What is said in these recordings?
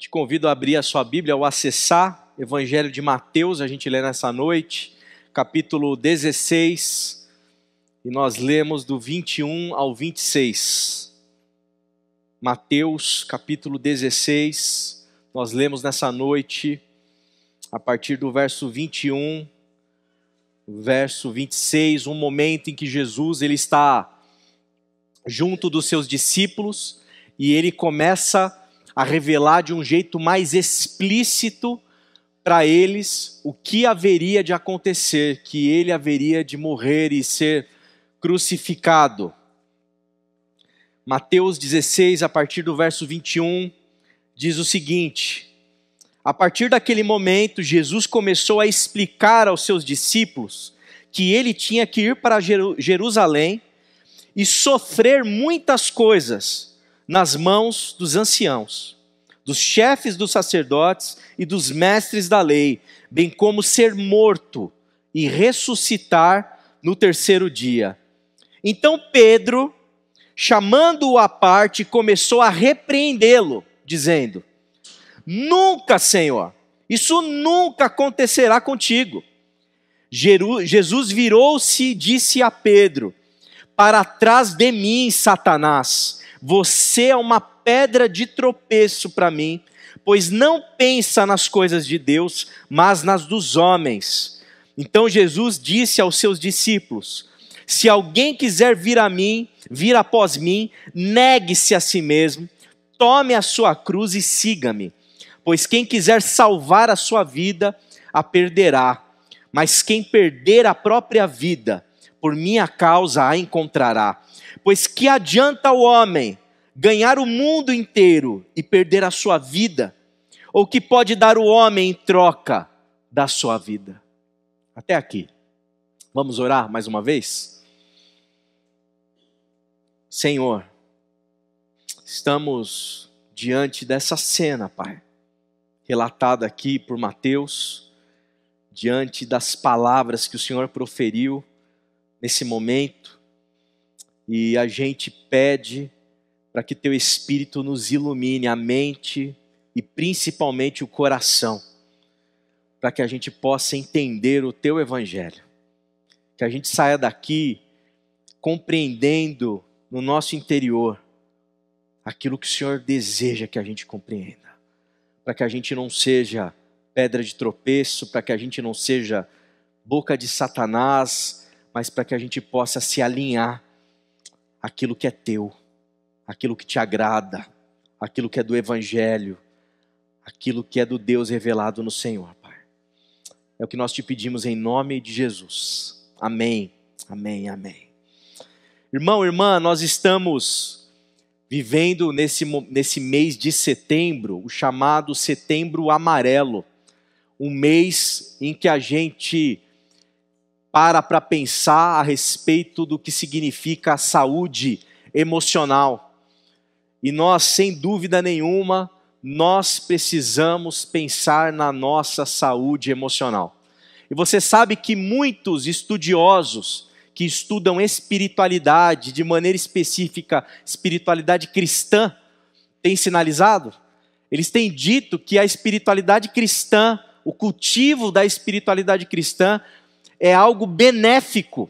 Te convido a abrir a sua Bíblia ou acessar o Evangelho de Mateus, a gente lê nessa noite, capítulo 16, e nós lemos do 21 ao 26. Mateus, capítulo 16, nós lemos nessa noite, a partir do verso 21, verso 26, um momento em que Jesus ele está junto dos seus discípulos e ele começa a revelar de um jeito mais explícito para eles o que haveria de acontecer, que ele haveria de morrer e ser crucificado. Mateus 16, a partir do verso 21, diz o seguinte: a partir daquele momento, Jesus começou a explicar aos seus discípulos que ele tinha que ir para Jerusalém e sofrer muitas coisas nas mãos dos anciãos, dos chefes dos sacerdotes e dos mestres da lei, bem como ser morto e ressuscitar no terceiro dia. Então Pedro, chamando-o à parte, começou a repreendê-lo, dizendo: nunca, Senhor, isso nunca acontecerá contigo. Jesus virou-se e disse a Pedro: para trás de mim, Satanás, você é uma pedra de tropeço para mim, pois não pensa nas coisas de Deus, mas nas dos homens. Então Jesus disse aos seus discípulos: se alguém quiser vir após mim, negue-se a si mesmo, tome a sua cruz e siga-me. Pois quem quiser salvar a sua vida, a perderá. Mas quem perder a própria vida, por minha causa a encontrará. Pois que adianta o homem ganhar o mundo inteiro e perder a sua vida? Ou que pode dar o homem em troca da sua vida? Até aqui. Vamos orar mais uma vez? Senhor, estamos diante dessa cena, Pai, relatada aqui por Mateus, diante das palavras que o Senhor proferiu nesse momento, e a gente pede para que Teu Espírito nos ilumine a mente e principalmente o coração, para que a gente possa entender o Teu Evangelho, que a gente saia daqui compreendendo no nosso interior aquilo que o Senhor deseja que a gente compreenda, para que a gente não seja pedra de tropeço, para que a gente não seja boca de Satanás, mas para que a gente possa se alinhar àquilo que é Teu, aquilo que Te agrada, aquilo que é do Evangelho, aquilo que é do Deus revelado no Senhor, Pai. É o que nós Te pedimos em nome de Jesus. Amém, amém, amém. Irmão, irmã, nós estamos vivendo nesse mês de setembro, o chamado Setembro Amarelo, um mês em que a gente para pensar a respeito do que significa a saúde emocional. E nós, sem dúvida nenhuma, nós precisamos pensar na nossa saúde emocional. E você sabe que muitos estudiosos que estudam espiritualidade, de maneira específica, espiritualidade cristã, têm sinalizado? Eles têm dito que a espiritualidade cristã, o cultivo da espiritualidade cristã, é algo benéfico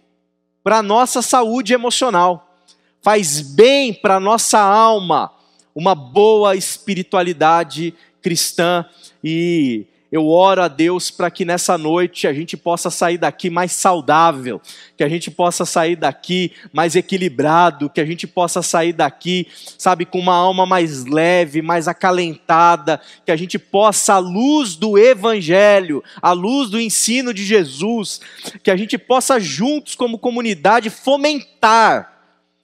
para a nossa saúde emocional. Faz bem para a nossa alma uma boa espiritualidade cristã. E eu oro a Deus para que nessa noite a gente possa sair daqui mais saudável, que a gente possa sair daqui mais equilibrado, que a gente possa sair daqui, sabe, com uma alma mais leve, mais acalentada, que a gente possa, à luz do Evangelho, à luz do ensino de Jesus, que a gente possa juntos como comunidade fomentar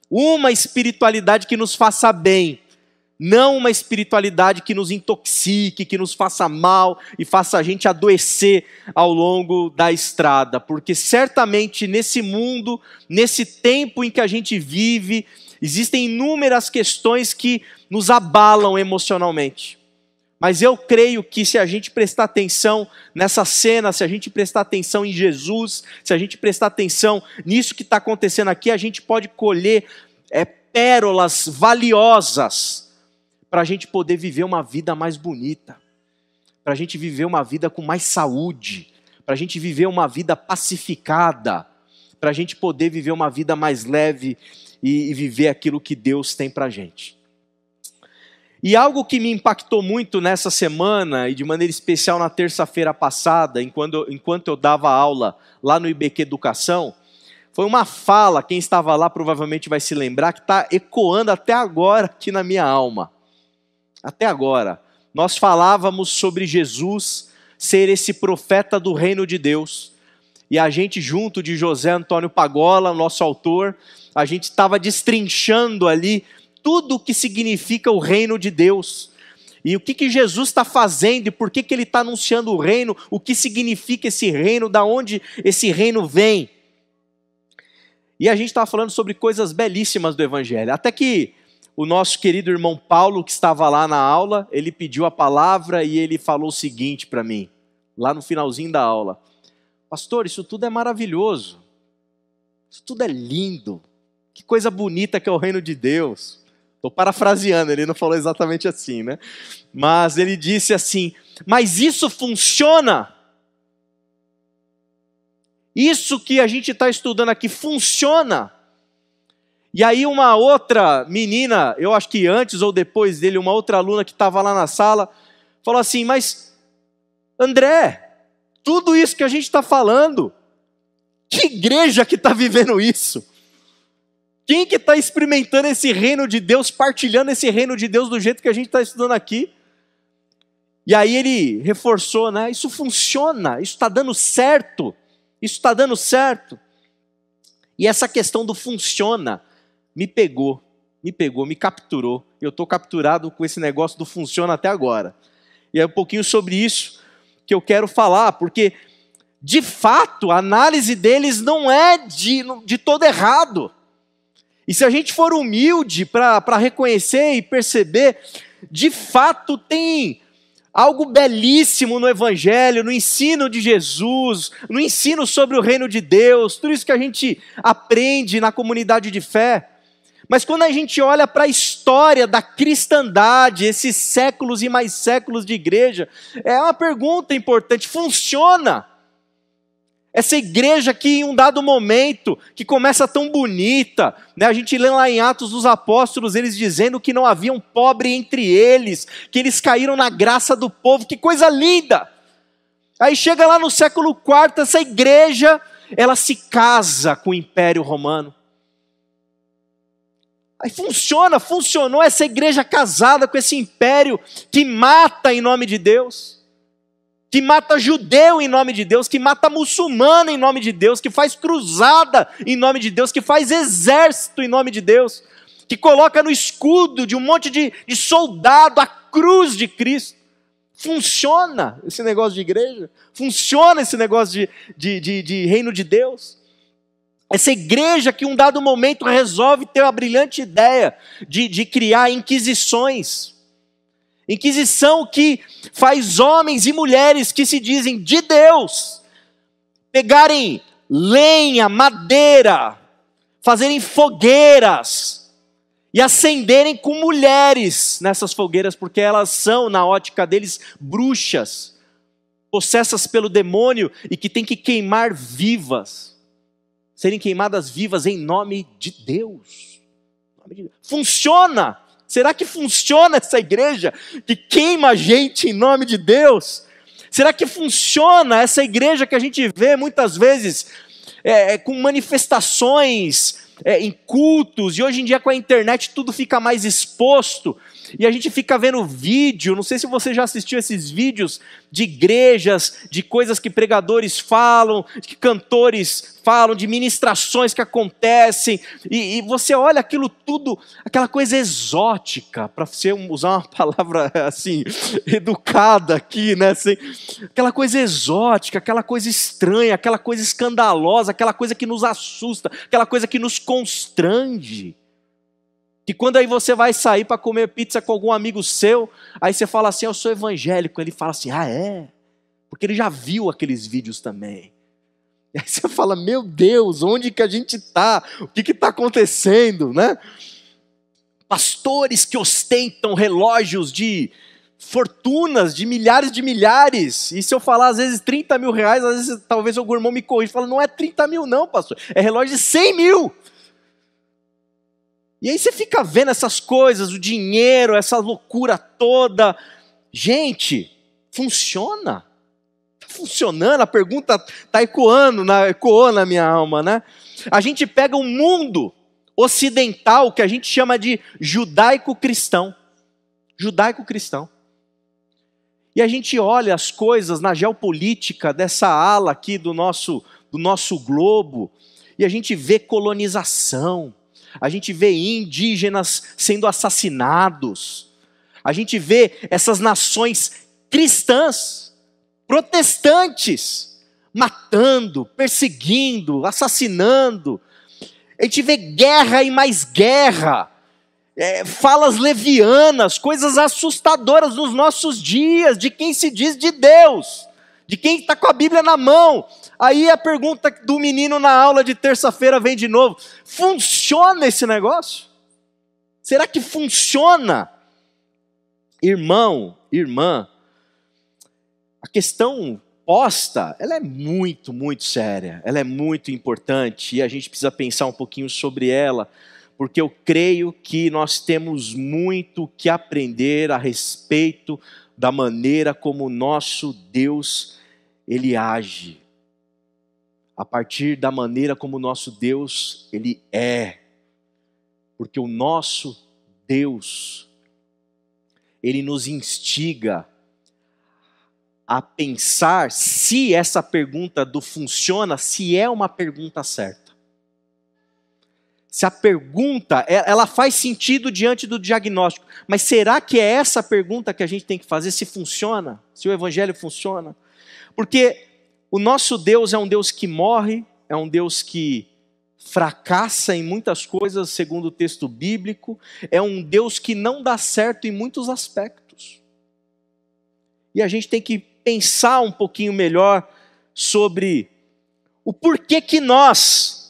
uma espiritualidade que nos faça bem, não uma espiritualidade que nos intoxique, que nos faça mal e faça a gente adoecer ao longo da estrada. Porque certamente nesse mundo, nesse tempo em que a gente vive, existem inúmeras questões que nos abalam emocionalmente. Mas eu creio que se a gente prestar atenção nessa cena, se a gente prestar atenção em Jesus, se a gente prestar atenção nisso que está acontecendo aqui, a gente pode colher pérolas valiosas para a gente poder viver uma vida mais bonita, para a gente viver uma vida com mais saúde, para a gente viver uma vida pacificada, para a gente poder viver uma vida mais leve e viver aquilo que Deus tem para a gente. E algo que me impactou muito nessa semana, e de maneira especial na terça-feira passada, enquanto eu dava aula lá no IBQ Educação, foi uma fala, quem estava lá provavelmente vai se lembrar, que está ecoando até agora aqui na minha alma. Até agora. Nós falávamos sobre Jesus ser esse profeta do reino de Deus. E a gente, junto de José Antônio Pagola, nosso autor, a gente estava destrinchando ali tudo o que significa o reino de Deus. E o que Jesus está fazendo e por que ele está anunciando o reino, o que significa esse reino, da onde esse reino vem. E a gente estava falando sobre coisas belíssimas do Evangelho. Até que o nosso querido irmão Paulo, que estava lá na aula, ele pediu a palavra e ele falou o seguinte para mim, lá no finalzinho da aula. Pastor, isso tudo é maravilhoso. Isso tudo é lindo. Que coisa bonita que é o reino de Deus. Estou parafraseando, ele não falou exatamente assim, né? Mas ele disse assim, mas isso funciona? Isso que a gente está estudando aqui funciona? E aí uma outra menina, eu acho que antes ou depois dele, uma outra aluna que estava lá na sala, falou assim, mas André, tudo isso que a gente está falando, que igreja que está vivendo isso? Quem que está experimentando esse reino de Deus, partilhando esse reino de Deus do jeito que a gente está estudando aqui? E aí ele reforçou, né? Isso funciona, isso está dando certo, isso está dando certo. E essa questão do funciona me pegou, me capturou. Eu estou capturado com esse negócio do funciona até agora. E é um pouquinho sobre isso que eu quero falar, porque de fato a análise deles não é de todo errado. E se a gente for humilde para reconhecer e perceber, de fato tem algo belíssimo no Evangelho, no ensino de Jesus, no ensino sobre o reino de Deus, tudo isso que a gente aprende na comunidade de fé. Mas quando a gente olha para a história da cristandade, esses séculos e mais séculos de igreja, é uma pergunta importante, funciona? Essa igreja que em um dado momento, que começa tão bonita, né? A gente lê lá em Atos dos Apóstolos, eles dizendo que não havia um pobre entre eles, que eles caíram na graça do povo, que coisa linda! Aí chega lá no século IV, essa igreja, ela se casa com o Império Romano. Aí funcionou essa igreja casada com esse império que mata em nome de Deus, que mata judeu em nome de Deus, que mata muçulmano em nome de Deus, que faz cruzada em nome de Deus, que faz exército em nome de Deus, que coloca no escudo de um monte de soldado a cruz de Cristo. Funciona esse negócio de igreja? Funciona esse negócio de reino de Deus? Essa igreja que em um dado momento resolve ter a brilhante ideia de criar inquisições. Inquisição que faz homens e mulheres que se dizem de Deus pegarem lenha, madeira, fazerem fogueiras e acenderem com mulheres nessas fogueiras, porque elas são, na ótica deles, bruxas, possessas pelo demônio e que têm que queimar vivas, serem queimadas vivas em nome de Deus. Funciona! Será que funciona essa igreja que queima a gente em nome de Deus? Será que funciona essa igreja que a gente vê muitas vezes com manifestações em cultos, e hoje em dia com a internet tudo fica mais exposto, e a gente fica vendo vídeo, não sei se você já assistiu esses vídeos de igrejas, de coisas que pregadores falam, que cantores falam, de ministrações que acontecem, e você olha aquilo tudo, aquela coisa exótica, para você usar uma palavra assim, educada aqui, né? Assim, aquela coisa exótica, aquela coisa estranha, aquela coisa escandalosa, aquela coisa que nos assusta, aquela coisa que nos constrange. Que quando aí você vai sair para comer pizza com algum amigo seu, aí você fala assim, eu sou evangélico, ele fala assim, ah é? Porque ele já viu aqueles vídeos também. E aí você fala, meu Deus, onde que a gente está? O que está acontecendo, né? pastores que ostentam relógios de fortunas, de milhares, e se eu falar às vezes 30 mil reais, às vezes talvez o irmão me corrija, fala, não é 30 mil não, pastor, é relógio de 100 mil, e aí você fica vendo essas coisas, o dinheiro, essa loucura toda, gente, funciona, está funcionando, a pergunta está ecoou na minha alma, né? A gente pega o mundo ocidental, que a gente chama de judaico-cristão, e a gente olha as coisas na geopolítica dessa ala aqui do nosso globo, e a gente vê colonização, a gente vê indígenas sendo assassinados, a gente vê essas nações cristãs, protestantes, matando, perseguindo, assassinando, a gente vê guerra e mais guerra, falas levianas, coisas assustadoras nos nossos dias, de quem se diz de Deus, de quem está com a Bíblia na mão. Aí a pergunta do menino na aula de terça-feira vem de novo, funciona esse negócio? Será que funciona? Irmão, irmã, a questão posta, ela é muito, muito séria, ela é muito importante, e a gente precisa pensar um pouquinho sobre ela, porque eu creio que nós temos muito que aprender a respeito da maneira como o nosso Deus, Ele age. A partir da maneira como o nosso Deus, Ele é. Porque o nosso Deus, Ele nos instiga a pensar se essa pergunta do funciona, se é uma pergunta certa. Se a pergunta, ela faz sentido diante do diagnóstico, mas será que é essa pergunta que a gente tem que fazer, se funciona? Se o evangelho funciona? Porque o nosso Deus é um Deus que morre, é um Deus que fracassa em muitas coisas, segundo o texto bíblico, é um Deus que não dá certo em muitos aspectos. E a gente tem que pensar um pouquinho melhor sobre o porquê que nós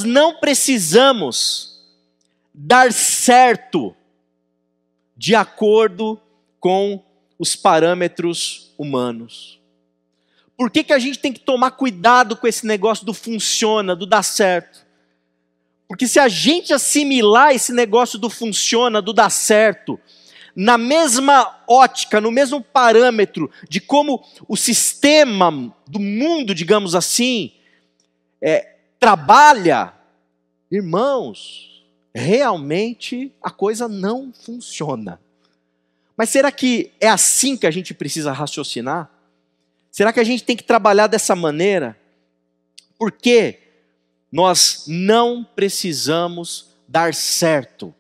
não precisamos dar certo de acordo com os parâmetros humanos? Por que a gente tem que tomar cuidado com esse negócio do funciona, do dar certo? Porque se a gente assimilar esse negócio do funciona, do dar certo, na mesma ótica, no mesmo parâmetro de como o sistema do mundo, digamos assim, trabalha, irmãos, realmente a coisa não funciona. Mas será que é assim que a gente precisa raciocinar? Será que a gente tem que trabalhar dessa maneira? Porque nós não precisamos dar certo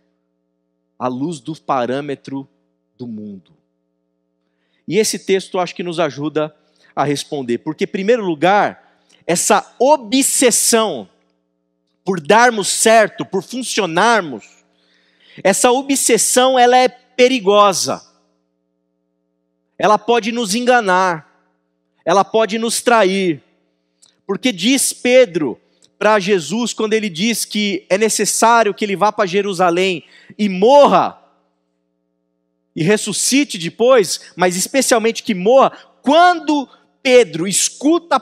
à luz do parâmetro do mundo. E esse texto eu acho que nos ajuda a responder. Porque, em primeiro lugar, essa obsessão por darmos certo, por funcionarmos, essa obsessão ela é perigosa. Ela pode nos enganar, ela pode nos trair. Porque diz Pedro para Jesus, quando ele diz que é necessário que ele vá para Jerusalém e morra, e ressuscite depois, mas especialmente que morra, quando Pedro escuta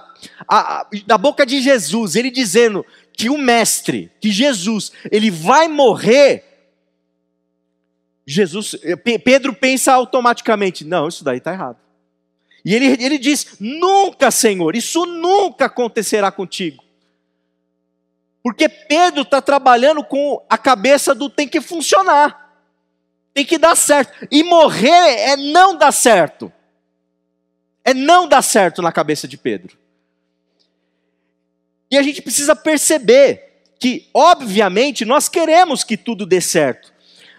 da boca de Jesus, ele dizendo que o mestre, que Jesus, ele vai morrer, Pedro pensa automaticamente, não, isso daí está errado. E ele diz, nunca, Senhor, isso nunca acontecerá contigo. Porque Pedro está trabalhando com a cabeça do tem que funcionar, tem que dar certo. E morrer é não dar certo. É não dar certo na cabeça de Pedro. E a gente precisa perceber que, obviamente, nós queremos que tudo dê certo.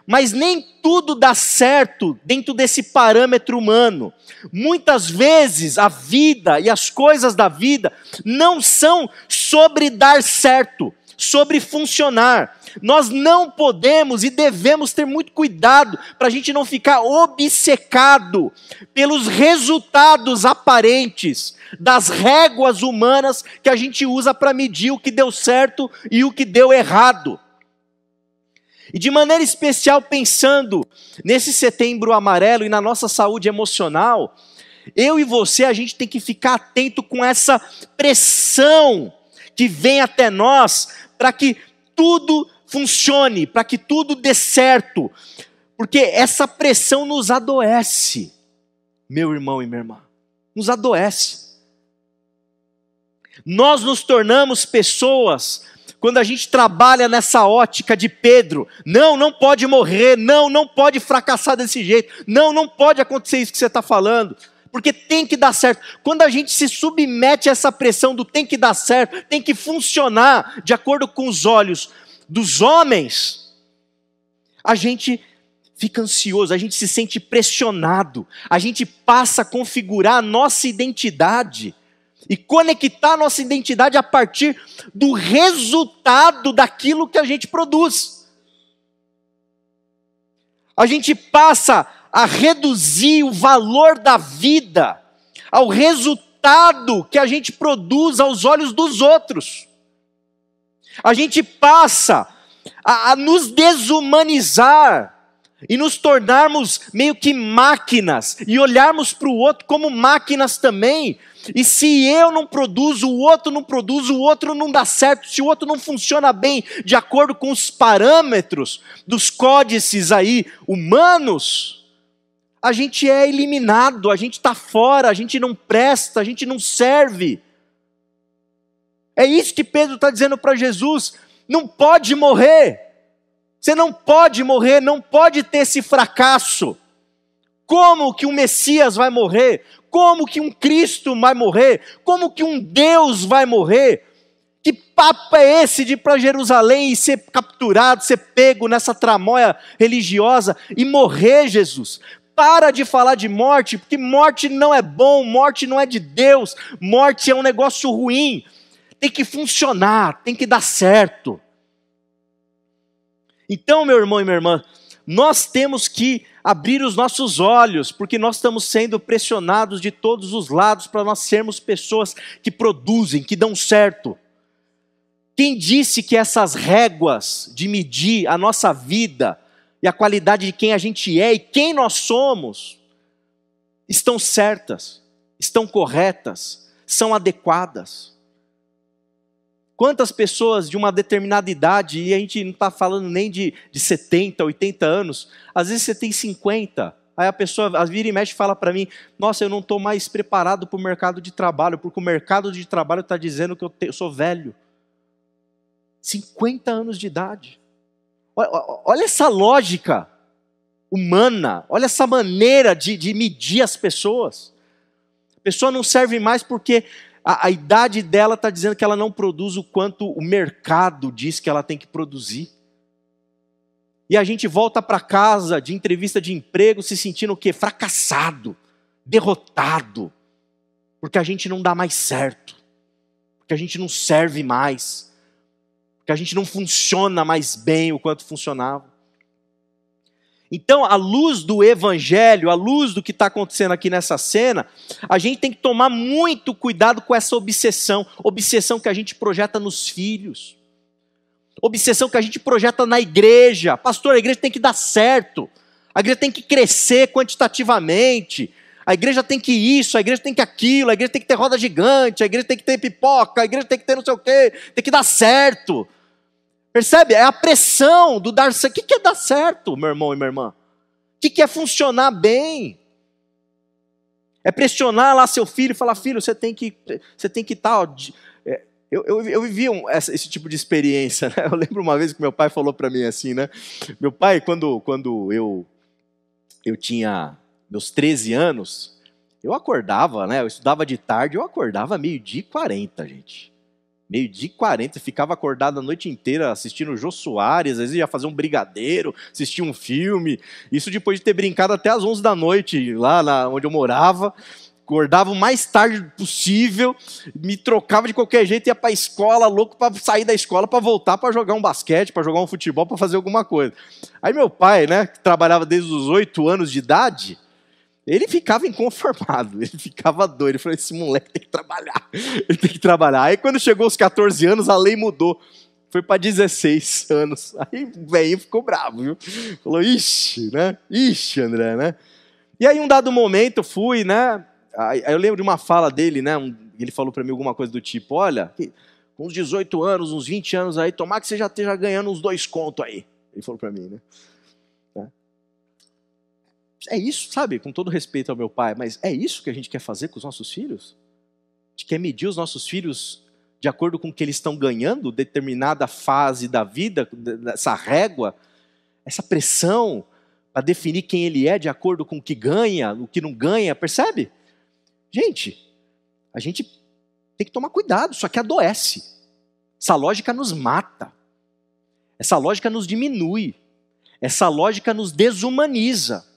Mas nem tudo dá certo dentro desse parâmetro humano. Muitas vezes a vida e as coisas da vida não são sobre dar certo, sobre funcionar. Nós não podemos e devemos ter muito cuidado para a gente não ficar obcecado pelos resultados aparentes das réguas humanas que a gente usa para medir o que deu certo e o que deu errado. E de maneira especial, pensando nesse Setembro Amarelo e na nossa saúde emocional, eu e você, a gente tem que ficar atento com essa pressão que vem até nós para que tudo funcione, para que tudo dê certo. Porque essa pressão nos adoece, meu irmão e minha irmã, nos adoece. Nós nos tornamos pessoas, quando a gente trabalha nessa ótica de Pedro, não pode morrer, não pode fracassar desse jeito, não pode acontecer isso que você está falando, porque tem que dar certo. Quando a gente se submete a essa pressão do tem que dar certo, tem que funcionar de acordo com os olhos dos homens, a gente fica ansioso, a gente se sente pressionado, a gente passa a configurar a nossa identidade e conectar a nossa identidade a partir do resultado daquilo que a gente produz. A gente passa a reduzir o valor da vida ao resultado que a gente produz aos olhos dos outros. A gente passa a nos desumanizar e nos tornarmos meio que máquinas e olharmos para o outro como máquinas também. E se eu não produzo, o outro não produz, o outro não dá certo, se o outro não funciona bem de acordo com os parâmetros dos códices aí humanos, a gente é eliminado, a gente está fora, a gente não presta, a gente não serve. É isso que Pedro está dizendo para Jesus: não pode morrer, você não pode morrer, não pode ter esse fracasso. Como que um Messias vai morrer? Como que um Cristo vai morrer? Como que um Deus vai morrer? Que papo é esse de ir para Jerusalém e ser capturado, ser pego nessa tramóia religiosa e morrer, Jesus? Para de falar de morte, porque morte não é bom, morte não é de Deus, morte é um negócio ruim. Tem que funcionar, tem que dar certo. Então, meu irmão e minha irmã, nós temos que abrir os nossos olhos, porque nós estamos sendo pressionados de todos os lados para nós sermos pessoas que produzem, que dão certo. Quem disse que essas réguas de medir a nossa vida e a qualidade de quem a gente é e quem nós somos estão certas, estão corretas, são adequadas? Quantas pessoas de uma determinada idade, e a gente não está falando nem de 70, 80 anos, às vezes você tem 50, aí a pessoa vira e mexe e fala para mim: nossa, eu não estou mais preparado para o mercado de trabalho, porque o mercado de trabalho está dizendo que eu sou velho. 50 anos de idade. Olha essa lógica humana, olha essa maneira de medir as pessoas. A pessoa não serve mais porque a idade dela está dizendo que ela não produz o quanto o mercado diz que ela tem que produzir. E a gente volta para casa de entrevista de emprego se sentindo o quê? Fracassado, derrotado, porque a gente não dá mais certo, porque a gente não serve mais, porque a gente não funciona mais bem o quanto funcionava. Então, à luz do Evangelho, à luz do que está acontecendo aqui nessa cena, a gente tem que tomar muito cuidado com essa obsessão que a gente projeta nos filhos, obsessão que a gente projeta na igreja. Pastor, a igreja tem que dar certo, a igreja tem que crescer quantitativamente, a igreja tem que isso, a igreja tem que aquilo, a igreja tem que ter roda gigante, a igreja tem que ter pipoca, a igreja tem que ter não sei o quê, tem que dar certo. Percebe? É a pressão do dar certo. O que é dar certo, meu irmão e minha irmã? O que é funcionar bem? É pressionar lá seu filho e falar: filho, você tem que tal. Eu vivi esse tipo de experiência, né? Eu lembro uma vez que meu pai falou para mim assim, né? Meu pai, quando eu tinha meus 13 anos, eu acordava, né? Eu estudava de tarde, eu acordava 12h40, gente. 12h40, ficava acordado a noite inteira assistindo o Jô Soares, às vezes ia fazer um brigadeiro, assistir um filme, isso depois de ter brincado até às 11 da noite, lá onde eu morava. Acordava o mais tarde possível, me trocava de qualquer jeito, ia para a escola, louco para sair da escola, para voltar para jogar um basquete, para jogar um futebol, para fazer alguma coisa. Aí meu pai, né, que trabalhava desde os 8 anos de idade, ele ficava inconformado, ele ficava doido, ele falou: esse moleque tem que trabalhar, ele tem que trabalhar. Aí quando chegou aos 14 anos, a lei mudou. foi para 16 anos. Aí o velhinho ficou bravo, viu? Falou, ixi, né? Ixi, André, né? E aí um dado momento eu fui, né? Aí eu lembro de uma fala dele, né? Ele falou para mim alguma coisa do tipo, olha, com uns 18 anos, uns 20 anos aí, tomara que você já esteja ganhando uns 2 contos aí. Ele falou para mim, né? É isso, sabe? Com todo respeito ao meu pai, mas é isso que a gente quer fazer com os nossos filhos? A gente quer medir os nossos filhos de acordo com o que eles estão ganhando, determinada fase da vida, essa régua, essa pressão para definir quem ele é de acordo com o que ganha, o que não ganha, percebe? Gente, a gente tem que tomar cuidado, isso aqui adoece. Essa lógica nos mata. Essa lógica nos diminui. Essa lógica nos desumaniza.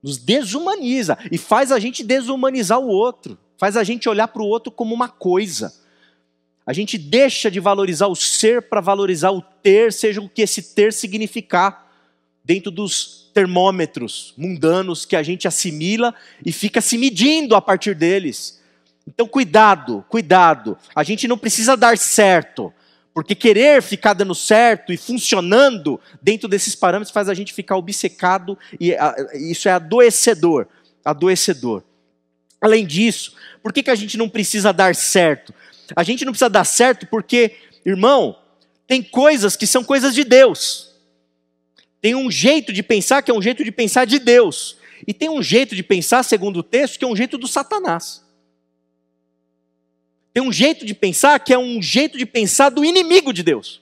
Nos desumaniza e faz a gente desumanizar o outro, faz a gente olhar para o outro como uma coisa. A gente deixa de valorizar o ser para valorizar o ter, seja o que esse ter significar, dentro dos termômetros mundanos que a gente assimila e fica se medindo a partir deles. Então cuidado, cuidado, a gente não precisa dar certo, porque querer ficar dando certo e funcionando dentro desses parâmetros faz a gente ficar obcecado e isso é adoecedor, adoecedor. Além disso, por que a gente não precisa dar certo? A gente não precisa dar certo porque, irmão, tem coisas que são coisas de Deus. Tem um jeito de pensar que é um jeito de pensar de Deus. E tem um jeito de pensar, segundo o texto, que é um jeito do Satanás. Tem um jeito de pensar que é um jeito de pensar do inimigo de Deus,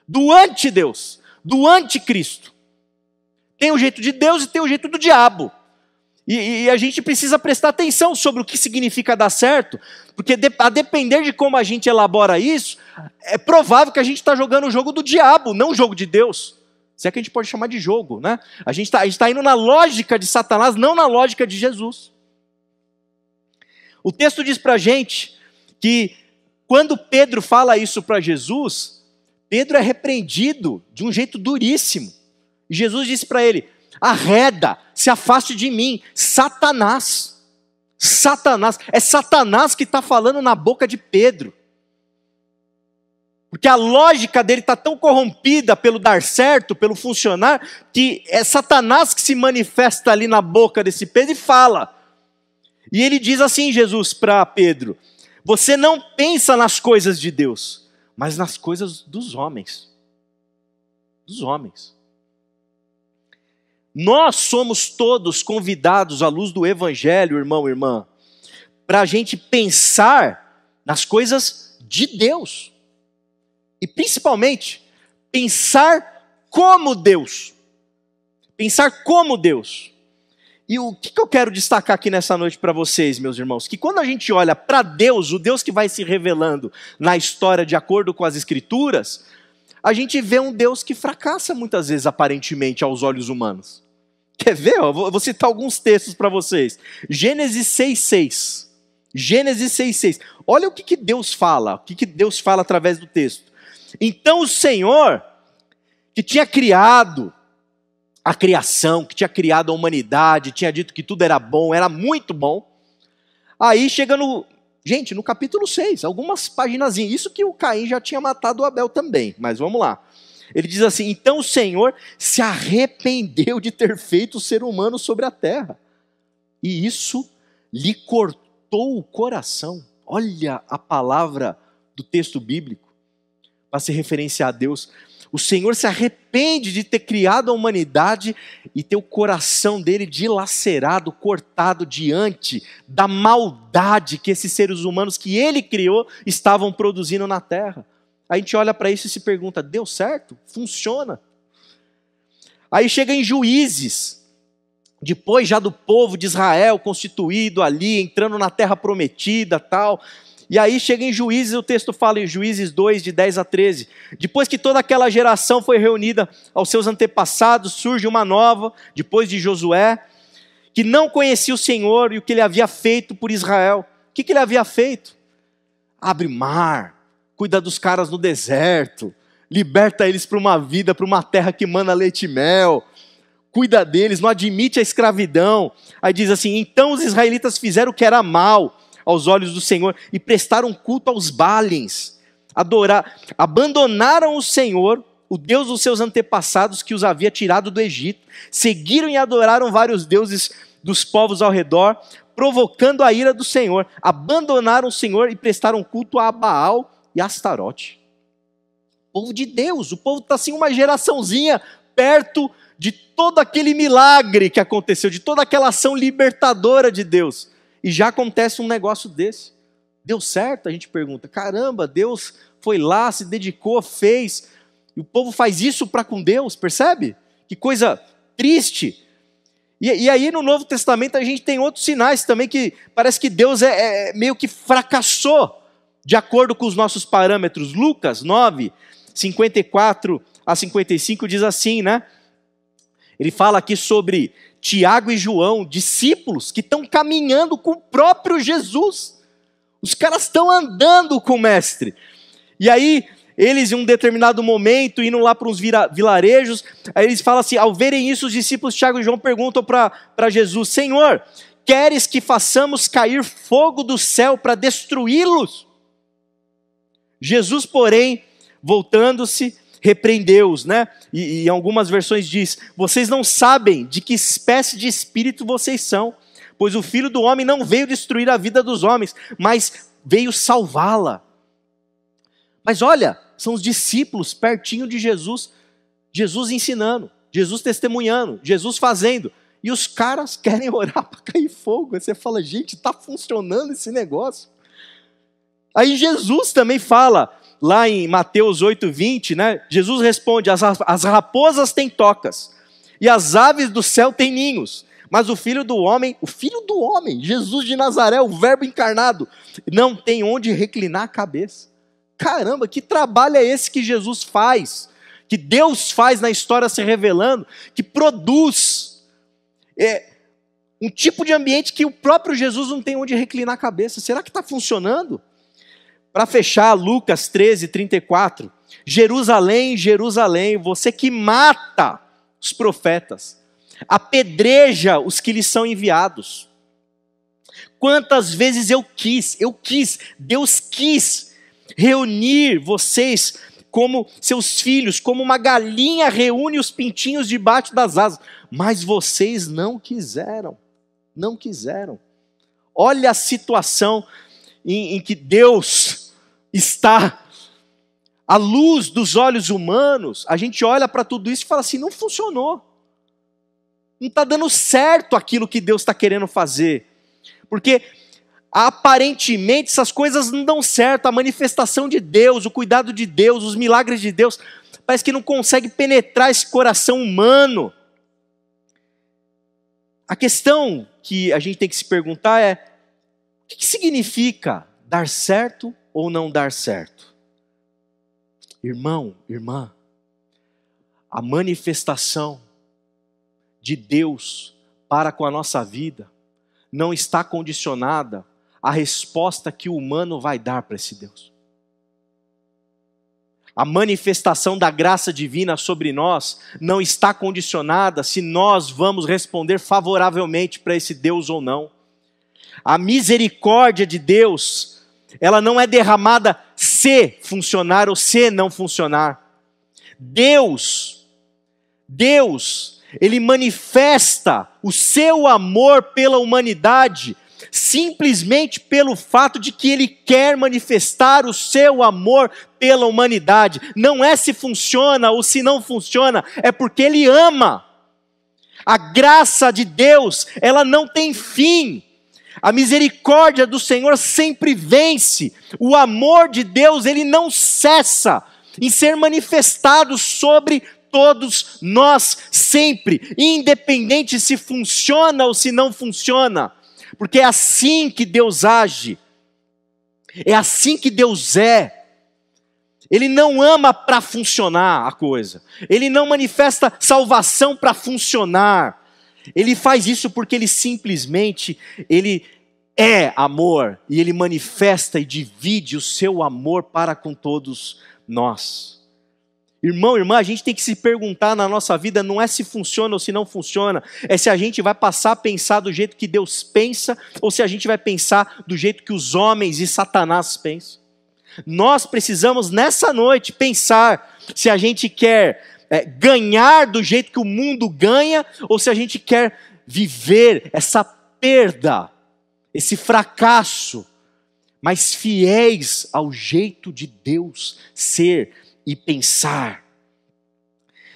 do anti-Deus, do anticristo. Tem o jeito de Deus e tem o jeito do diabo. E a gente precisa prestar atenção sobre o que significa dar certo, porque a depender de como a gente elabora isso, é provável que a gente está jogando o jogo do diabo, não o jogo de Deus. Se é que a gente pode chamar de jogo, né? A gente está indo na lógica de Satanás, não na lógica de Jesus. O texto diz para a gente que quando Pedro fala isso para Jesus, Pedro é repreendido de um jeito duríssimo. E Jesus disse para ele, arreda, se afaste de mim, Satanás. Satanás, é Satanás que está falando na boca de Pedro. Porque a lógica dele está tão corrompida pelo dar certo, pelo funcionar, que é Satanás que se manifesta ali na boca desse Pedro e fala. E ele diz assim, Jesus, para Pedro, você não pensa nas coisas de Deus, mas nas coisas dos homens. Dos homens. Nós somos todos convidados à luz do Evangelho, irmão e irmã, para a gente pensar nas coisas de Deus. E principalmente, pensar como Deus. Pensar como Deus. E o que eu quero destacar aqui nessa noite para vocês, meus irmãos? Que quando a gente olha para Deus, o Deus que vai se revelando na história de acordo com as Escrituras, a gente vê um Deus que fracassa muitas vezes aparentemente aos olhos humanos. Quer ver? Eu vou citar alguns textos para vocês. Gênesis 6,6. Gênesis 6,6. Olha o que Deus fala. O que Deus fala através do texto. Então o Senhor, que tinha criado a criação, que tinha criado a humanidade, tinha dito que tudo era bom, era muito bom. Aí chega no capítulo 6, algumas páginas, isso que o Caim já tinha matado o Abel também, mas vamos lá. Ele diz assim, então o Senhor se arrependeu de ter feito o ser humano sobre a terra, e isso lhe cortou o coração. Olha a palavra do texto bíblico, para se referenciar a Deus. O Senhor se arrepende de ter criado a humanidade e ter o coração dele dilacerado, cortado diante da maldade que esses seres humanos que ele criou estavam produzindo na terra. A gente olha para isso e se pergunta, deu certo? Funciona? Aí chega em Juízes, depois já do povo de Israel constituído ali, entrando na terra prometida, tal. E aí chega em Juízes, o texto fala em Juízes 2, de 10 a 13. Depois que toda aquela geração foi reunida aos seus antepassados, surge uma nova, depois de Josué, que não conhecia o Senhor e o que ele havia feito por Israel. O que ele havia feito? Abre mar, cuida dos caras no deserto, liberta eles para uma vida, para uma terra que manda leite e mel, cuida deles, não admite a escravidão. Aí diz assim, então os israelitas fizeram o que era mal aos olhos do Senhor, e prestaram culto aos Baalins, abandonaram o Senhor, o Deus dos seus antepassados que os havia tirado do Egito, seguiram e adoraram vários deuses dos povos ao redor, provocando a ira do Senhor. Abandonaram o Senhor e prestaram culto a Baal e a Astarote. Povo de Deus, o povo está assim uma geraçãozinha perto de todo aquele milagre que aconteceu, de toda aquela ação libertadora de Deus. E já acontece um negócio desse. Deu certo? A gente pergunta. Caramba, Deus foi lá, se dedicou, fez. E o povo faz isso para com Deus, percebe? Que coisa triste. E aí no Novo Testamento a gente tem outros sinais também que parece que Deus meio que fracassou de acordo com os nossos parâmetros. Lucas 9, 54 a 55 diz assim, né? Ele fala aqui sobre Tiago e João, discípulos que estão caminhando com o próprio Jesus. Os caras estão andando com o mestre. E aí, eles em um determinado momento, indo lá para uns vilarejos, aí eles falam assim, ao verem isso, os discípulos Tiago e João perguntam para Jesus, Senhor, queres que façamos cair fogo do céu para destruí-los? Jesus, porém, voltando-se, repreendeu-os, né? E em algumas versões diz, vocês não sabem de que espécie de espírito vocês são, pois o Filho do Homem não veio destruir a vida dos homens, mas veio salvá-la. Mas olha, são os discípulos pertinho de Jesus, Jesus ensinando, Jesus testemunhando, Jesus fazendo, e os caras querem orar para cair fogo. Aí você fala, gente, está funcionando esse negócio. Aí Jesus também fala, lá em Mateus 8:20, né? Jesus responde, as raposas têm tocas, e as aves do céu têm ninhos, mas o Filho do Homem, Jesus de Nazaré, o Verbo encarnado, não tem onde reclinar a cabeça. Caramba, que trabalho é esse que Jesus faz, que Deus faz na história se revelando, que produz um tipo de ambiente que o próprio Jesus não tem onde reclinar a cabeça. Será que está funcionando? Para fechar, Lucas 13, 34, Jerusalém, Jerusalém, você que mata os profetas, apedreja os que lhes são enviados. Quantas vezes Deus quis reunir vocês como seus filhos, como uma galinha reúne os pintinhos debaixo das asas, mas vocês não quiseram. Olha a situação em que Deus está à luz dos olhos humanos. A gente olha para tudo isso e fala assim, não funcionou. Não está dando certo aquilo que Deus está querendo fazer. Porque aparentemente essas coisas não dão certo. A manifestação de Deus, o cuidado de Deus, os milagres de Deus, parece que não consegue penetrar esse coração humano. A questão que a gente tem que se perguntar é, o que significa dar certo ou não dar certo? Irmão, irmã, a manifestação de Deus para com a nossa vida não está condicionada à resposta que o humano vai dar para esse Deus. A manifestação da graça divina sobre nós não está condicionada se nós vamos responder favoravelmente para esse Deus ou não. A misericórdia de Deus, ela não é derramada se funcionar ou se não funcionar. Deus, Ele manifesta o seu amor pela humanidade simplesmente pelo fato de que Ele quer manifestar o seu amor pela humanidade. Não é se funciona ou se não funciona, é porque Ele ama. A graça de Deus, ela não tem fim. A misericórdia do Senhor sempre vence. O amor de Deus, ele não cessa em ser manifestado sobre todos nós sempre, independente se funciona ou se não funciona. Porque é assim que Deus age. É assim que Deus é. Ele não ama para funcionar a coisa. Ele não manifesta salvação para funcionar. Ele faz isso porque ele simplesmente, ele é amor. E ele manifesta e divide o seu amor para com todos nós. Irmão, irmã, a gente tem que se perguntar na nossa vida, não é se funciona ou se não funciona, é se a gente vai passar a pensar do jeito que Deus pensa, ou se a gente vai pensar do jeito que os homens e Satanás pensam. Nós precisamos, nessa noite, pensar se a gente quer ganhar do jeito que o mundo ganha, ou se a gente quer viver essa perda, esse fracasso, mas fiéis ao jeito de Deus ser e pensar.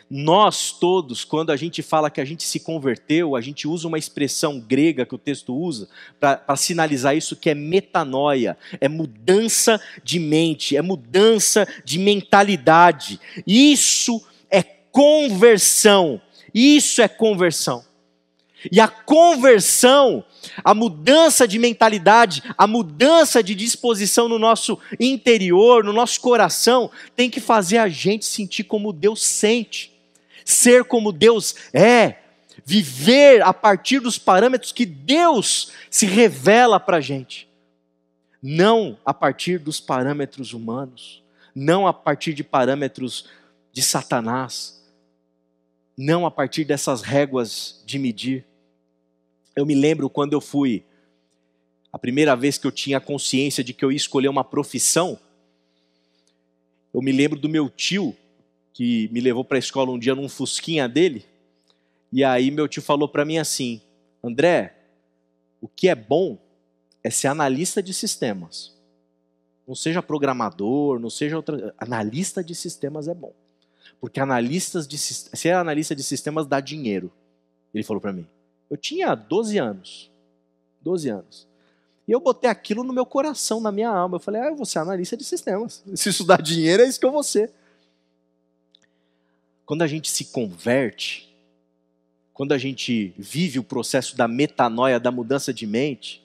Nós todos, quando a gente fala que a gente se converteu, a gente usa uma expressão grega que o texto usa para sinalizar isso, que é metanoia, é mudança de mente, é mudança de mentalidade. Isso é conversão, isso é conversão. E a conversão, a mudança de mentalidade, a mudança de disposição no nosso interior, no nosso coração, tem que fazer a gente sentir como Deus sente, ser como Deus é, viver a partir dos parâmetros que Deus se revela para a gente, não a partir dos parâmetros humanos, não a partir de parâmetros de Satanás, não a partir dessas réguas de medir. Eu me lembro quando eu fui, a primeira vez que eu tinha consciência de que eu ia escolher uma profissão, eu me lembro do meu tio, que me levou para a escola um dia num fusquinha dele, e aí meu tio falou para mim assim: André, o que é bom é ser analista de sistemas. Não seja programador, não seja outra... Analista de sistemas é bom. Porque ser analista de sistemas dá dinheiro. Ele falou para mim. Eu tinha 12 anos. 12 anos. E eu botei aquilo no meu coração, na minha alma. Eu falei, eu vou ser analista de sistemas. Se isso dá dinheiro, é isso que eu vou ser. Quando a gente se converte, quando a gente vive o processo da metanoia, da mudança de mente,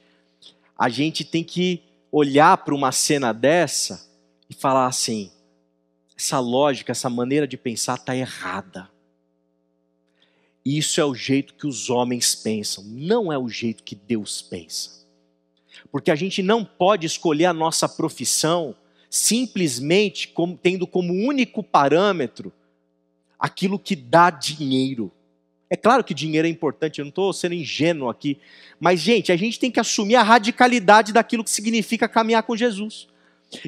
a gente tem que olhar para uma cena dessa e falar assim, essa lógica, essa maneira de pensar está errada. Isso é o jeito que os homens pensam, não é o jeito que Deus pensa. Porque a gente não pode escolher a nossa profissão simplesmente tendo como único parâmetro aquilo que dá dinheiro. É claro que dinheiro é importante, eu não estou sendo ingênuo aqui, mas gente, a gente tem que assumir a radicalidade daquilo que significa caminhar com Jesus.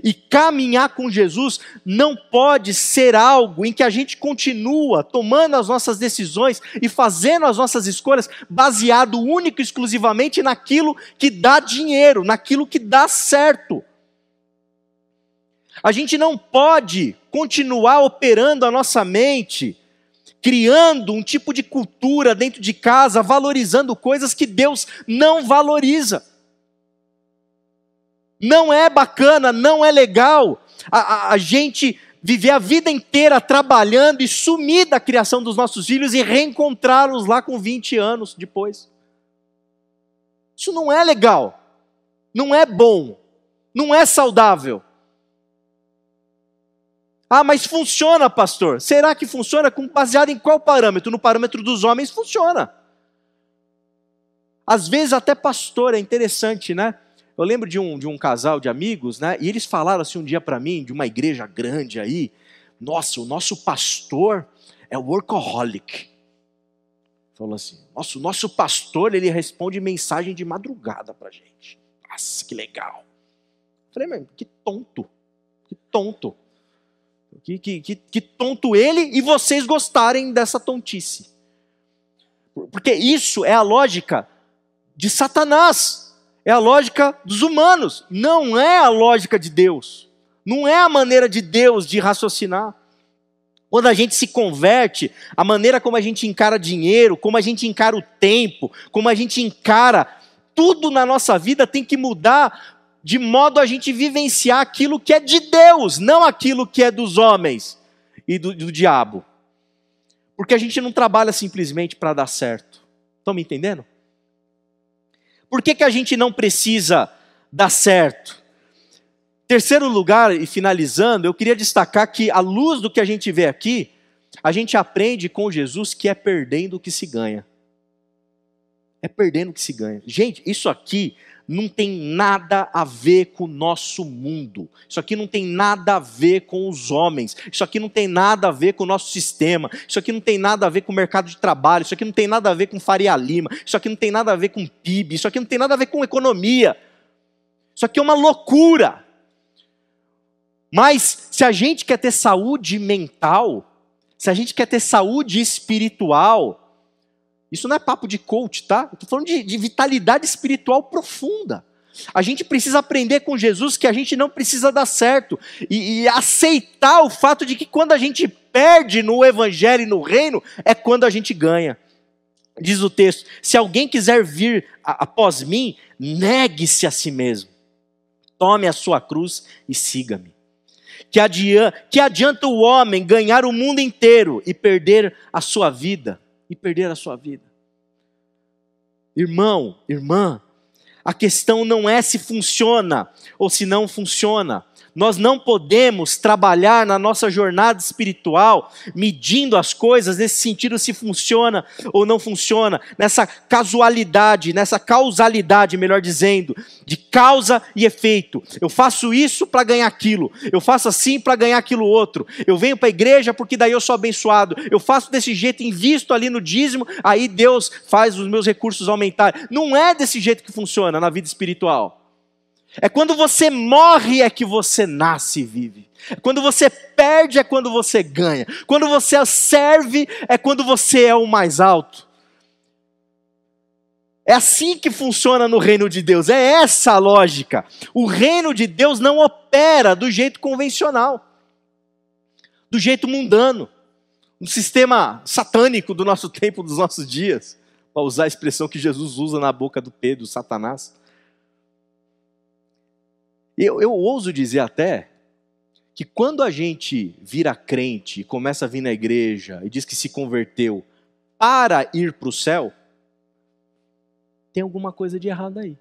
E caminhar com Jesus não pode ser algo em que a gente continua tomando as nossas decisões e fazendo as nossas escolhas baseado único e exclusivamente naquilo que dá dinheiro, naquilo que dá certo. A gente não pode continuar operando a nossa mente, criando um tipo de cultura dentro de casa, valorizando coisas que Deus não valoriza. Não é bacana, não é legal a gente viver a vida inteira trabalhando e sumir da criação dos nossos filhos e reencontrá-los lá com 20 anos depois. Isso não é legal, não é bom, não é saudável. Mas funciona, pastor. Será que funciona? Baseado em qual parâmetro? No parâmetro dos homens funciona. Às vezes até pastor, é interessante, né? Eu lembro de um casal de amigos, né? E eles falaram assim um dia para mim, de uma igreja grande aí, nossa, o nosso pastor é workaholic. Falou assim, o nosso pastor, ele responde mensagem de madrugada pra gente. Nossa, que legal. Falei, mas que tonto, que tonto. Que tonto ele e vocês gostarem dessa tontice. Porque isso é a lógica de Satanás. É a lógica dos humanos, não é a lógica de Deus. Não é a maneira de Deus de raciocinar. Quando a gente se converte, a maneira como a gente encara dinheiro, como a gente encara o tempo, como a gente encara tudo na nossa vida tem que mudar de modo a gente vivenciar aquilo que é de Deus, não aquilo que é dos homens e do diabo. Porque a gente não trabalha simplesmente para dar certo. Estão me entendendo? Por que a gente não precisa dar certo? Terceiro lugar, e finalizando, eu queria destacar que, à luz do que a gente vê aqui, a gente aprende com Jesus que é perdendo que se ganha. É perdendo que se ganha. Gente, isso aqui não tem nada a ver com o nosso mundo. Isso aqui não tem nada a ver com os homens. Isso aqui não tem nada a ver com o nosso sistema. Isso aqui não tem nada a ver com o mercado de trabalho. Isso aqui não tem nada a ver com Faria Lima. Isso aqui não tem nada a ver com PIB. Isso aqui não tem nada a ver com economia. Isso aqui é uma loucura. Mas se a gente quer ter saúde mental, se a gente quer ter saúde espiritual, isso não é papo de coach, tá? Eu estou falando de vitalidade espiritual profunda. A gente precisa aprender com Jesus que a gente não precisa dar certo. E aceitar o fato de que quando a gente perde no evangelho e no reino, é quando a gente ganha. Diz o texto, se alguém quiser vir após mim, negue-se a si mesmo. Tome a sua cruz e siga-me. Que adianta o homem ganhar o mundo inteiro e perder a sua vida? Irmão, irmã, a questão não é se funciona ou se não funciona. Nós não podemos trabalhar na nossa jornada espiritual medindo as coisas nesse sentido se funciona ou não funciona, nessa causalidade, melhor dizendo, de causa e efeito. Eu faço isso para ganhar aquilo, eu faço assim para ganhar aquilo outro, eu venho para a igreja porque daí eu sou abençoado, eu faço desse jeito, invisto ali no dízimo, aí Deus faz os meus recursos aumentarem. Não é desse jeito que funciona na vida espiritual. É quando você morre é que você nasce e vive. Quando você perde é quando você ganha. Quando você serve é quando você é o mais alto. É assim que funciona no reino de Deus. É essa a lógica. O reino de Deus não opera do jeito convencional. Do jeito mundano. Um sistema satânico do nosso tempo, dos nossos dias. Para usar a expressão que Jesus usa na boca do Pedro, Satanás. Eu ouso dizer até que quando a gente vira crente e começa a vir na igreja e diz que se converteu para ir para o céu, tem alguma coisa de errado aí.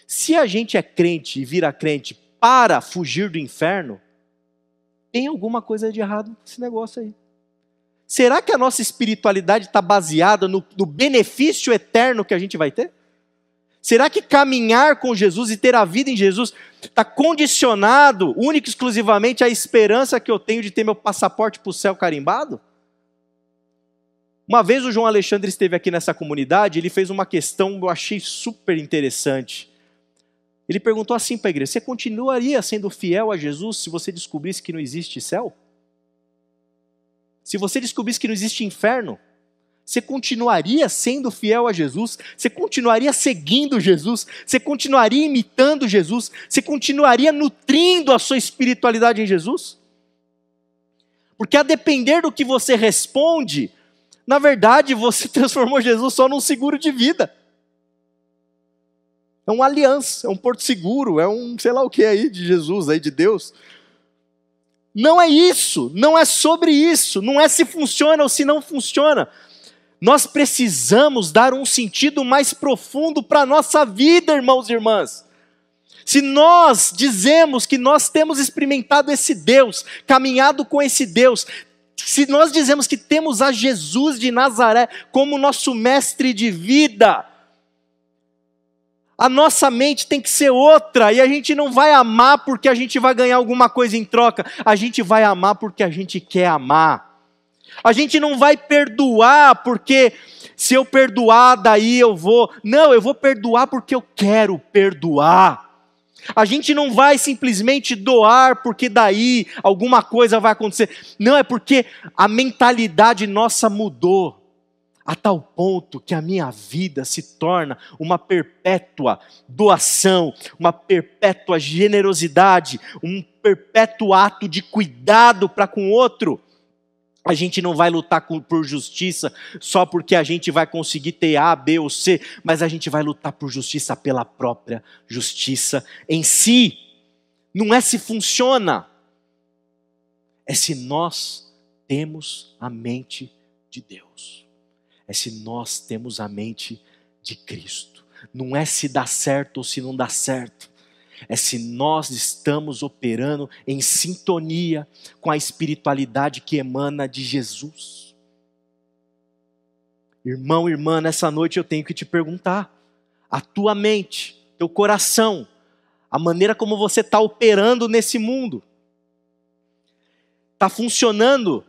Se a gente é crente e vira crente para fugir do inferno, tem alguma coisa de errado nesse negócio aí. Será que a nossa espiritualidade está baseada no benefício eterno que a gente vai ter? Será que caminhar com Jesus e ter a vida em Jesus está condicionado única e exclusivamente à esperança que eu tenho de ter meu passaporte para o céu carimbado? Uma vez o João Alexandre esteve aqui nessa comunidade, ele fez uma questão que eu achei super interessante. Ele perguntou assim para a igreja, você continuaria sendo fiel a Jesus se você descobrisse que não existe céu? Se você descobrisse que não existe inferno? Você continuaria sendo fiel a Jesus? Você continuaria seguindo Jesus? Você continuaria imitando Jesus? Você continuaria nutrindo a sua espiritualidade em Jesus? Porque a depender do que você responde, na verdade você transformou Jesus só num seguro de vida. É uma aliança, é um porto seguro, é um sei lá o que aí de Jesus, aí de Deus. Não é isso, não é sobre isso, não é se funciona ou se não funciona. Nós precisamos dar um sentido mais profundo para a nossa vida, irmãos e irmãs. Se nós dizemos que nós temos experimentado esse Deus, caminhado com esse Deus, se nós dizemos que temos a Jesus de Nazaré como nosso mestre de vida, a nossa mente tem que ser outra, e a gente não vai amar porque a gente vai ganhar alguma coisa em troca, a gente vai amar porque a gente quer amar. A gente não vai perdoar porque se eu perdoar daí eu vou... Não, eu vou perdoar porque eu quero perdoar. A gente não vai simplesmente doar porque daí alguma coisa vai acontecer. Não, é porque a mentalidade nossa mudou a tal ponto que a minha vida se torna uma perpétua doação, uma perpétua generosidade, um perpétuo ato de cuidado para com o outro. A gente não vai lutar por justiça só porque a gente vai conseguir ter A, B ou C, mas a gente vai lutar por justiça pela própria justiça em si. Não é se funciona, é se nós temos a mente de Deus. É se nós temos a mente de Cristo. Não é se dá certo ou se não dá certo. É se nós estamos operando em sintonia com a espiritualidade que emana de Jesus. Irmão, irmã, nessa noite eu tenho que te perguntar, a tua mente, teu coração, a maneira como você está operando nesse mundo, está funcionando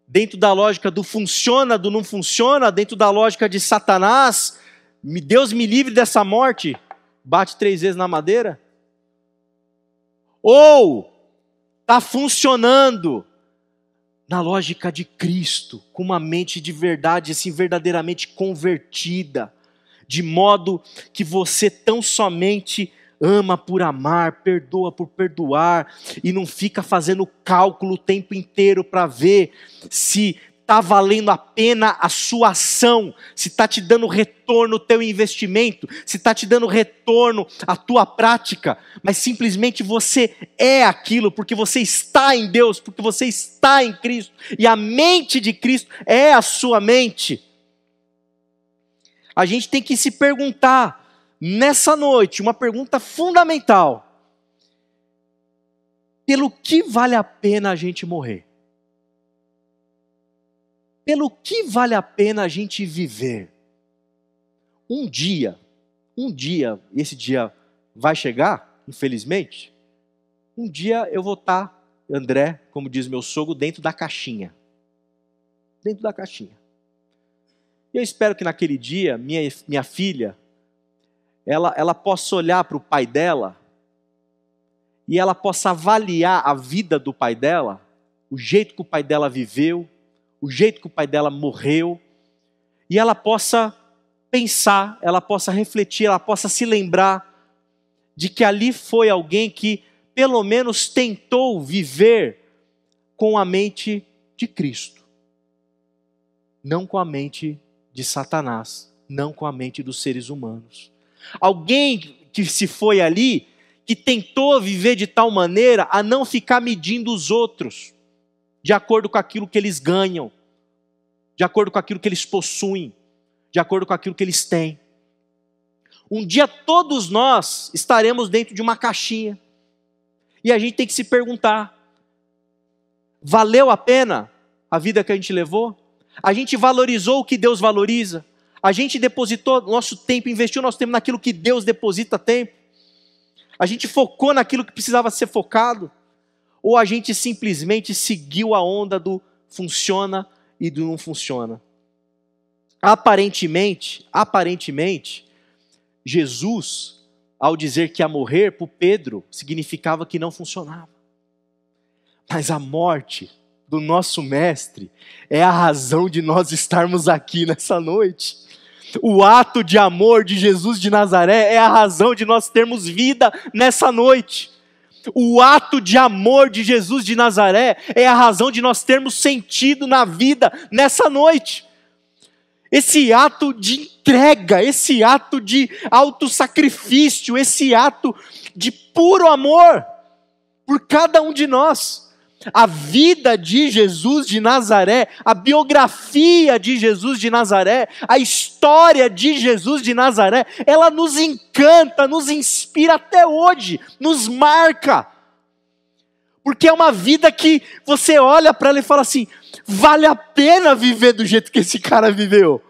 dentro da lógica do funciona, do não funciona, dentro da lógica de Satanás, Deus me livre dessa morte, bate 3 vezes na madeira? Ou está funcionando na lógica de Cristo, com uma mente de verdade, assim, verdadeiramente convertida, de modo que você tão somente ama por amar, perdoa por perdoar, e não fica fazendo cálculo o tempo inteiro para ver se está valendo a pena a sua ação, se está te dando retorno o teu investimento, se está te dando retorno a tua prática, mas simplesmente você é aquilo, porque você está em Deus, porque você está em Cristo, e a mente de Cristo é a sua mente. A gente tem que se perguntar, nessa noite, uma pergunta fundamental: pelo que vale a pena a gente morrer? Pelo que vale a pena a gente viver? Um dia, esse dia vai chegar, infelizmente. Um dia eu vou estar, André, como diz meu sogro, dentro da caixinha. Dentro da caixinha. E eu espero que naquele dia, minha filha, ela possa olhar para o pai dela e ela possa avaliar a vida do pai dela, o jeito que o pai dela viveu, o jeito que o pai dela morreu, e ela possa pensar, ela possa refletir, ela possa se lembrar de que ali foi alguém que pelo menos tentou viver com a mente de Cristo, não com a mente de Satanás, não com a mente dos seres humanos. Alguém que se foi ali, que tentou viver de tal maneira a não ficar medindo os outros, de acordo com aquilo que eles ganham, de acordo com aquilo que eles possuem, de acordo com aquilo que eles têm. Um dia todos nós estaremos dentro de uma caixinha, e a gente tem que se perguntar: valeu a pena a vida que a gente levou? A gente valorizou o que Deus valoriza? A gente depositou nosso tempo, investiu nosso tempo naquilo que Deus deposita tempo? A gente focou naquilo que precisava ser focado? Ou a gente simplesmente seguiu a onda do funciona e do não funciona? Aparentemente, Jesus, ao dizer que ia morrer, para Pedro, significava que não funcionava. Mas a morte do nosso mestre é a razão de nós estarmos aqui nessa noite. O ato de amor de Jesus de Nazaré é a razão de nós termos vida nessa noite. O ato de amor de Jesus de Nazaré é a razão de nós termos sentido na vida nessa noite. Esse ato de entrega, esse ato de autossacrifício, esse ato de puro amor por cada um de nós. A vida de Jesus de Nazaré, a biografia de Jesus de Nazaré, a história de Jesus de Nazaré, ela nos encanta, nos inspira até hoje, nos marca. Porque é uma vida que você olha para ela e fala assim: vale a pena viver do jeito que esse cara viveu.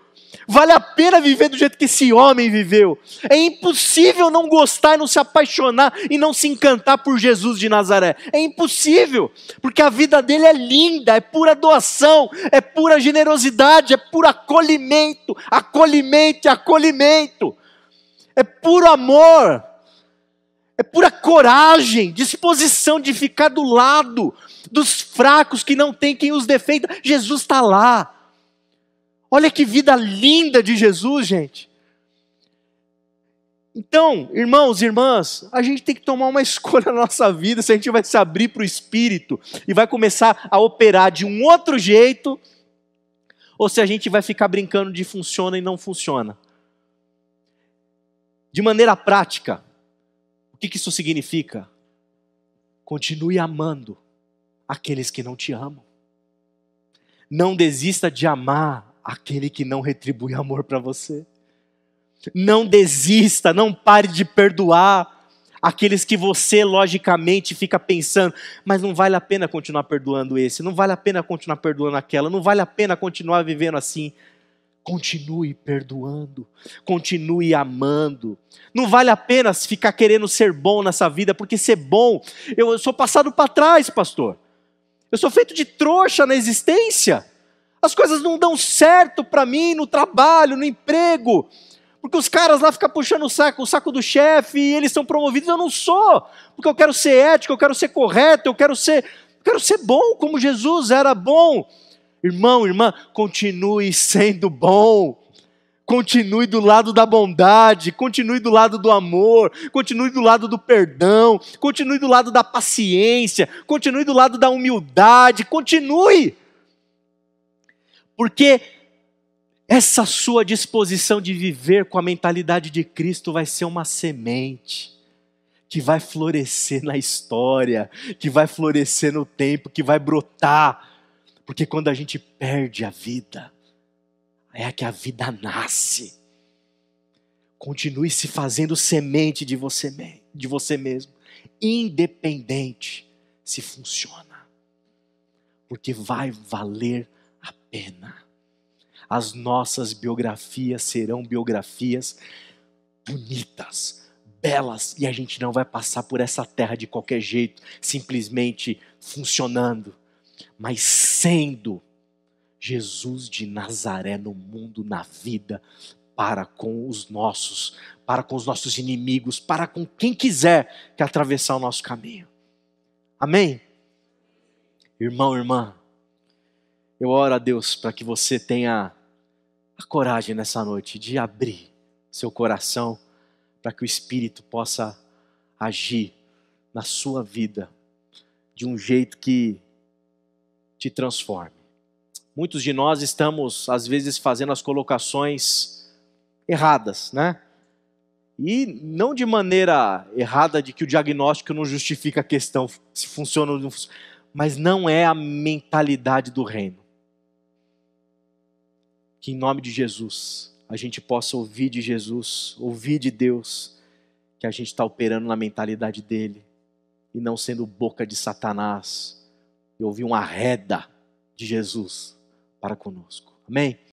Vale a pena viver do jeito que esse homem viveu. É impossível não gostar, não se apaixonar e não se encantar por Jesus de Nazaré. É impossível, porque a vida dele é linda, é pura doação, é pura generosidade, é puro acolhimento, acolhimento e acolhimento. É puro amor, é pura coragem, disposição de ficar do lado dos fracos que não tem quem os defenda. Jesus está lá. Olha que vida linda de Jesus, gente. Então, irmãos e irmãs, a gente tem que tomar uma escolha na nossa vida, se a gente vai se abrir para o Espírito e vai começar a operar de um outro jeito, ou se a gente vai ficar brincando de funciona e não funciona. De maneira prática, o que isso significa? Continue amando aqueles que não te amam. Não desista de amar aquele que não retribui amor para você. Não desista, não pare de perdoar aqueles que você logicamente fica pensando, mas não vale a pena continuar perdoando esse, não vale a pena continuar perdoando aquela, não vale a pena continuar vivendo assim. Continue perdoando, continue amando. Não vale a pena ficar querendo ser bom nessa vida, porque ser bom, eu sou passado para trás, pastor. Eu sou feito de trouxa na existência. As coisas não dão certo para mim no trabalho, no emprego, Porque os caras lá ficam puxando o saco do chefe, e eles são promovidos, eu não sou. Porque eu quero ser ético, eu quero ser correto, eu quero ser bom, como Jesus era bom. Irmão, irmã, continue sendo bom. Continue do lado da bondade, continue do lado do amor, continue do lado do perdão, continue do lado da paciência, continue do lado da humildade, continue. Porque essa sua disposição de viver com a mentalidade de Cristo vai ser uma semente que vai florescer na história, que vai florescer no tempo, que vai brotar. Porque quando a gente perde a vida, é que a vida nasce. Continue se fazendo semente de você mesmo, independente se funciona, porque vai valer a pena. As nossas biografias serão biografias bonitas, belas, e a gente não vai passar por essa terra de qualquer jeito, simplesmente funcionando, mas sendo Jesus de Nazaré no mundo, na vida, para com os nossos inimigos, para com quem quiser que atravessar o nosso caminho. Amém? Irmão, irmã, eu oro a Deus para que você tenha a coragem nessa noite de abrir seu coração para que o Espírito possa agir na sua vida de um jeito que te transforme. Muitos de nós estamos, às vezes, fazendo as colocações erradas, né? E não de maneira errada de que o diagnóstico não justifica a questão, se funciona ou não funciona, mas não é a mentalidade do reino. Que em nome de Jesus, a gente possa ouvir de Jesus, ouvir de Deus, que a gente está operando na mentalidade dele, e não sendo boca de Satanás, e ouvir uma reda de Jesus para conosco. Amém?